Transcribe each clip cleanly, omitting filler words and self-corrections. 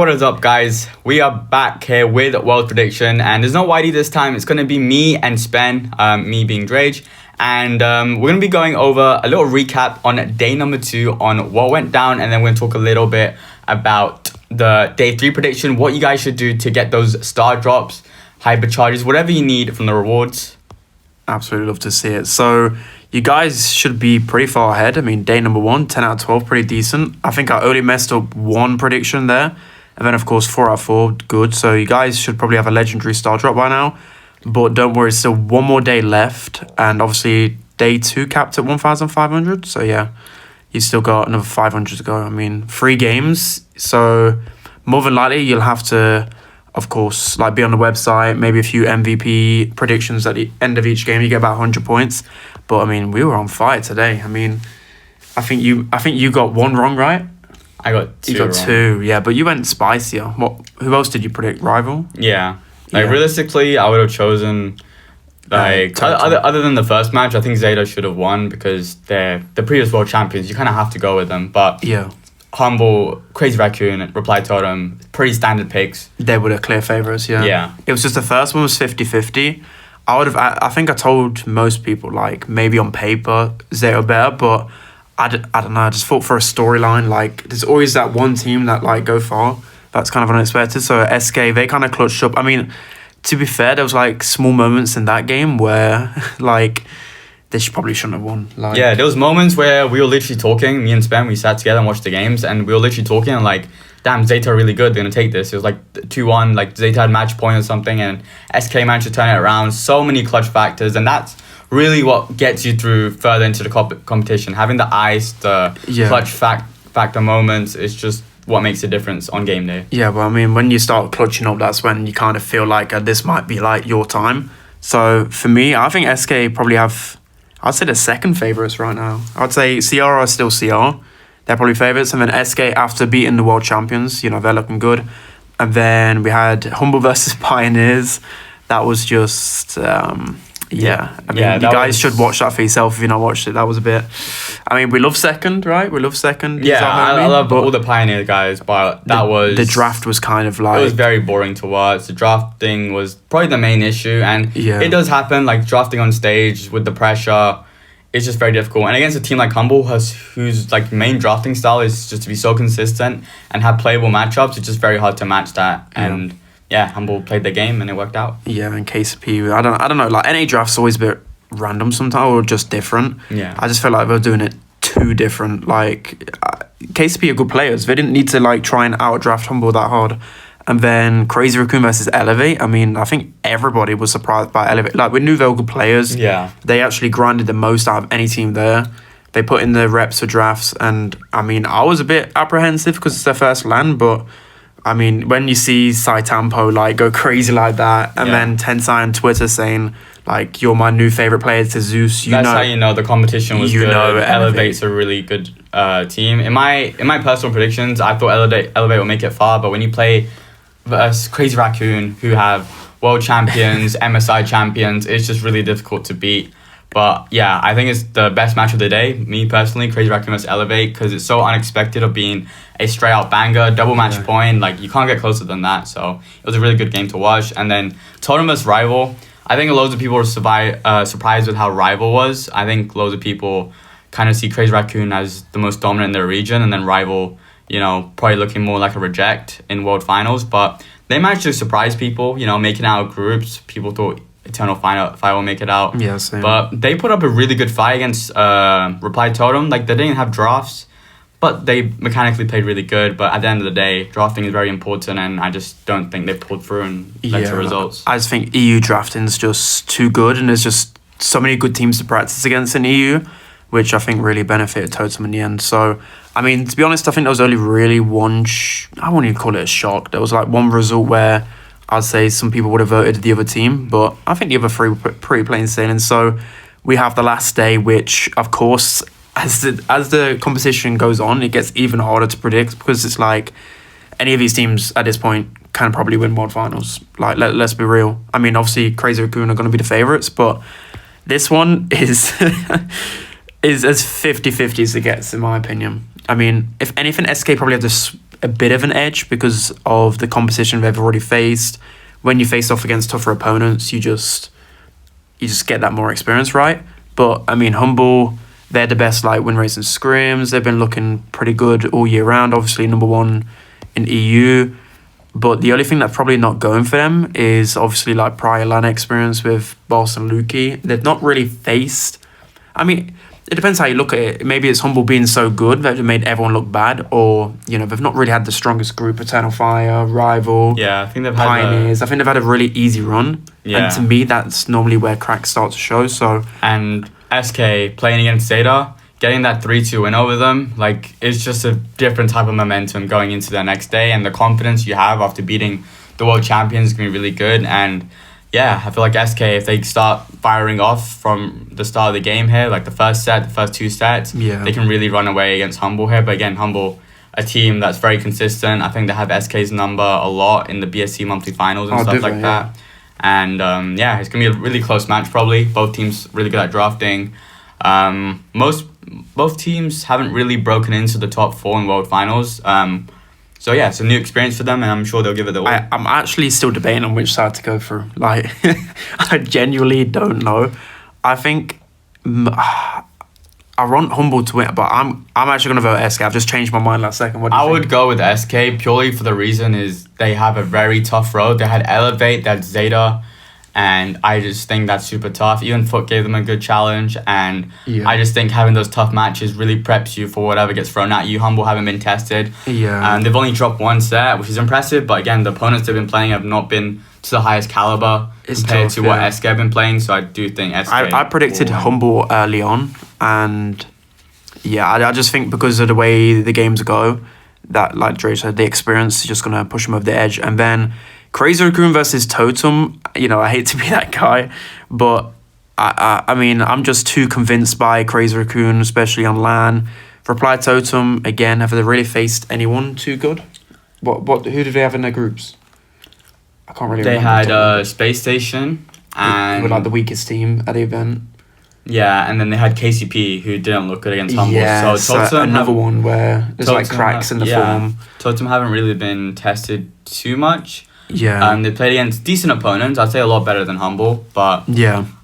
What is up, guys? We are back here with World Prediction, and there's no Whitey this time. It's going to be me and Spen, me being Drage, and we're going to be going over a little recap on day number 2 on what went down, and then we're going to talk a little bit about the day 3 prediction, what you guys should do to get those star drops, hypercharges, whatever you need from the rewards. Absolutely love to see it. So you guys should be pretty far ahead. I mean, day number 1, 10 out of 12, pretty decent. I think I only messed up one prediction there. And then, of course, 4 out of 4, good. So you guys should probably have a legendary star drop by now. But don't worry, still one more day left. And obviously, day 2 capped at 1,500. So, yeah, you still got another 500 to go. I mean, 3 games. So, more than likely, you'll have to, of course, like be on the website. Maybe a few MVP predictions at the end of each game. You get about 100 points. But, I mean, we were on fire today. I mean, I think you got 1 wrong, right? I got 2 You got wrong. 2, yeah, but you went spicier. Who else did you predict? Rival? Yeah. Like, Yeah. realistically, I would have chosen, like, Totem. other than the first match, I think Zeta should have won because they're the previous world champions. You kind of have to go with them. But Yeah, Humble, Crazy Raccoon, Reply Totem, pretty standard picks. they were the clear favourites, yeah. Yeah. It was just the first one was 50-50. I think I told most people, like, maybe on paper, Zeta better, but I don't know, I just thought for a storyline, like, there's always that one team that, like, go far. That's kind of unexpected. So SK, they kind of clutched up. I mean, to be fair, there was, like, small moments in that game where, like, they probably shouldn't have won. Like, Yeah, there was moments where we were literally talking, me and Spen, we sat together and watched the games, and we were literally talking and like, damn, Zeta are really good, they're going to take this. It was like 2-1, like Zeta had match point or something, and SK managed to turn it around. So many clutch factors, and that's really what gets you through further into the competition. Having the ice, the Yeah. clutch factor moments is just what makes a difference on game day. Yeah, but I mean, when you start clutching up, that's when you kind of feel like this might be like your time. So for me, I think SK probably have, I'd say the second favourites right now. I'd say CR are still CR. They're probably favourites. And then SK, after beating the world champions, you know, they're looking good. And then we had Humble versus Pioneers. That was just, yeah. I mean, Yeah, you that guys was- should watch that for yourself if you've not watched it. That was a bit, I mean, we love second, right? We love second. Yeah, I love but all the Pioneer guys, but that was... the draft was kind of It like, was very boring to watch. The drafting was probably the main issue, and Yeah. it does happen. Like drafting on stage with the pressure, it's just very difficult. And against a team like Humble, whose like main drafting style is just to be so consistent and have playable matchups, it's just very hard to match that. And yeah, Humble played the game and it worked out. yeah, in KCP, I don't know. Like NA draft's always a bit random sometimes, or just different. Yeah. I just feel like they're doing it too different. Like KCP are good players. They didn't need to like try and outdraft Humble that hard. And then Crazy Raccoon versus Elevate. I mean, I think everybody was surprised by Elevate. Like we knew they were good players. Yeah. They actually grinded the most out of any team there. They put in the reps for drafts, and I mean, I was a bit apprehensive because it's their first LAN, but I mean, when you see Saitampo like go crazy like that, and Yeah. then Tensai on Twitter saying like, "You're my new favorite player to Zeus," That's how you know the competition was You good. know Elevate's a really good team. In my personal predictions, I thought Elevate will make it far, but when you play versus Crazy Raccoon, who have world champions, MSI champions, it's just really difficult to beat. But yeah, I think it's the best match of the day. Me personally, Crazy Raccoon versus Elevate, because it's so unexpected of being a straight out banger, double match Yeah. point. Like you can't get closer than that. So it was a really good game to watch. And then Totem versus Rival. I think loads of people were surprised with how Rival was. I think loads of people kind of see Crazy Raccoon as the most dominant in their region, and then Rival, you know, probably looking more like a reject in World Finals. But they managed to surprise people, you know, making out groups. People thought Eternal Fire will make it out. Yeah, same. But they put up a really good fight against Reply Totem. Like, they didn't have drafts, but they mechanically played really good. But at the end of the day, drafting is very important, and I just don't think they pulled through and led to results. I just think EU drafting is just too good, and there's just so many good teams to practice against in EU, which I think really benefited Totem in the end. So, I mean, to be honest, I think there was only really one, I wouldn't even call it a shock. There was like one result where I'd say some people would have voted the other team, but I think the other 3 were pretty plain sailing. So we have the last day, which, of course, as the competition goes on, it gets even harder to predict, because it's like any of these teams at this point can probably win World Finals. Like, let's be real. I mean, obviously, Crazy Raccoon are going to be the favourites, but this one is is as 50-50 as it gets, in my opinion. I mean, if anything, SK probably have a bit of an edge because of the competition they've already faced. When you face off against tougher opponents, you just get that more experience, right? But I mean, Humble, they're the best like win rates and scrims. They've been looking pretty good all year round. Obviously, number one in EU. But the only thing that's probably not going for them is obviously like prior LAN experience with Boss and Lukey. They've not really faced. I mean, it depends how you look at it. Maybe it's Humble being so good that it made everyone look bad, or they've not really had the strongest group. Eternal Fire, Rival, Yeah, I think they've Pioneers. I think they've had a really easy run. Yeah. And to me, that's normally where cracks start to show. So And SK playing against Zeta, getting that 3-2 win over them, like, it's just a different type of momentum going into the next day, and the confidence you have after beating the world champions is going to be really good. And yeah, I feel like SK, if they start firing off from the start of the game here, like the first set, the first 2 sets, they can really run away against Humble here. But again, Humble, a team that's very consistent. I think they have SK's number a lot in the BSC monthly finals and stuff like that. And it's going to be a really close match probably. Both teams really good at drafting. Both teams haven't really broken into the top 4 in World Finals. So yeah, it's a new experience for them, and I'm sure they'll give it the all. I'm actually still debating on which side to go for. Like, I genuinely don't know. I think I want Humble to win, but I'm actually gonna vote SK. I've just changed my mind last second. What do you think? I would go with SK purely for the reason is they have a very tough road. They had Elevate, that's Zeta, and I just think that's super tough. Even Foot gave them a good challenge, and I just think having those tough matches really preps you for whatever gets thrown at you. Humble haven't been tested. And they've only dropped 1 set, which is impressive, but again, the opponents they've been playing have not been to the highest caliber compared to what SK have been playing, so I do think SK... I predicted Humble early on, and I just think because of the way the games go, that, like Dre said, the experience is just going to push them over the edge. And then Crazy Raccoon versus Totem, I hate to be that guy, but I mean, I'm just too convinced by Crazy Raccoon, especially on LAN. Reply Totem, again, have they really faced anyone too good? Who did they have in their groups? I can't really remember. They had Space Station, and... They were like the weakest team at the event. Yeah, and then they had KCP, who didn't look good against Humble. Yeah, so Totem another one where there's like cracks in the form. Totem haven't really been tested too much. Yeah. They played against decent opponents. I'd say a lot better than Humble, but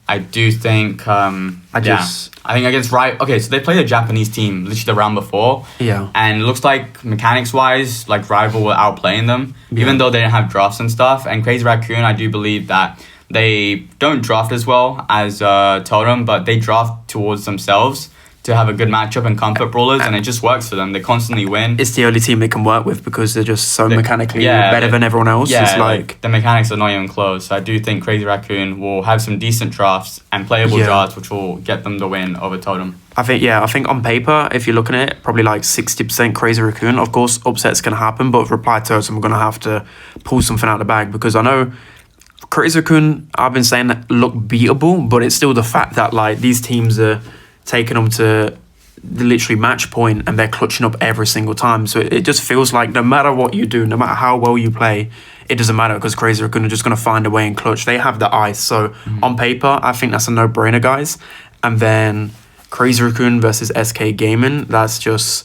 I do think I think against okay, so they played a Japanese team literally the round before. Yeah. And it looks like mechanics wise, like Rival were outplaying them, even though they didn't have drafts and stuff. And Crazy Raccoon, I do believe that they don't draft as well as Totem, but they draft towards themselves to have a good matchup and comfort brawlers, and it just works for them. They constantly win. It's the only team they can work with because they're just so mechanically better than everyone else. Yeah, it's like the mechanics are not even close. So I do think Crazy Raccoon will have some decent drafts and playable drafts, which will get them the win over Totem. I think on paper, if you're looking at it, probably like 60% Crazy Raccoon. Of course, upsets can happen, but with Reply Totem, we're going to have to pull something out of the bag because I know Crazy Raccoon, I've been saying that look beatable, but it's still the fact that like these teams are taking them to the literally match point and they're clutching up every single time. So it just feels like no matter what you do, no matter how well you play, it doesn't matter because Crazy Raccoon are just going to find a way and clutch. They have the ice. So on paper, I think that's a no-brainer, guys. And then Crazy Raccoon versus SK Gaming, that's just...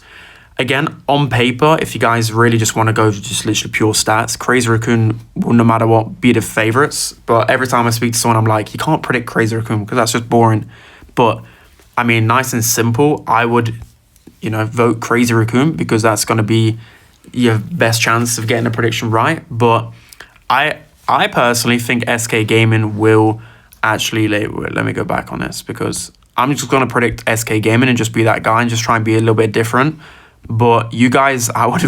Again, on paper, if you guys really just want to go just literally pure stats, Crazy Raccoon will, no matter what, be the favourites. But every time I speak to someone, I'm like, you can't predict Crazy Raccoon because that's just boring. But, I mean, nice and simple, I would, vote Crazy Raccoon because that's going to be your best chance of getting a prediction right. But I personally think SK Gaming will actually... Let me go back on this because I'm just going to predict SK Gaming and just be that guy and just try and be a little bit different. But you guys, I would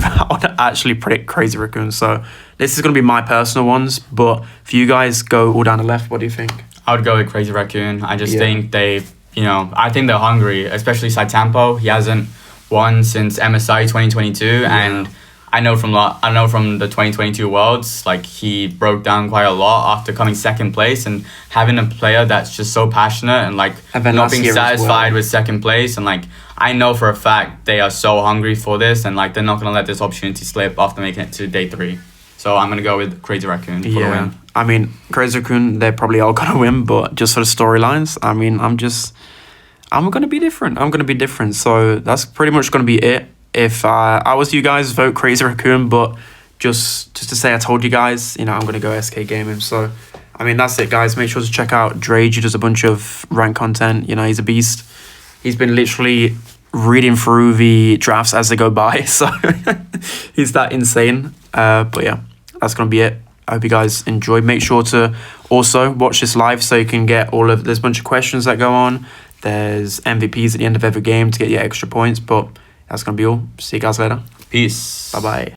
actually predict Crazy Raccoon. So this is going to be my personal ones. But if you guys go all down the left, what do you think? I would go with Crazy Raccoon. I just think they've, I think they're hungry, especially Saitampo. He hasn't won since MSI 2022. And I know from the 2022 Worlds, like he broke down quite a lot after coming second place and having a player that's just so passionate and like not being satisfied with second place. And like, I know for a fact they are so hungry for this and like they're not going to let this opportunity slip after making it to day 3. So I'm going to go with Crazy Raccoon for the win. I mean, Crazy Raccoon, they're probably all going to win, but just for the storylines, I mean, I'm going to be different. So that's pretty much going to be it. if I was you guys, vote Crazy Raccoon. But just to say I told you guys, I'm going to go SK Gaming. So, I mean, that's it, guys. Make sure to check out Drage. He does a bunch of rank content. He's a beast. He's been literally reading through the drafts as they go by. So, he's that insane. But yeah, that's going to be it. I hope you guys enjoyed. Make sure to also watch this live so you can get there's a bunch of questions that go on. There's MVPs at the end of every game to get your extra points. But that's going to be all. See you guys later. Peace. Bye-bye.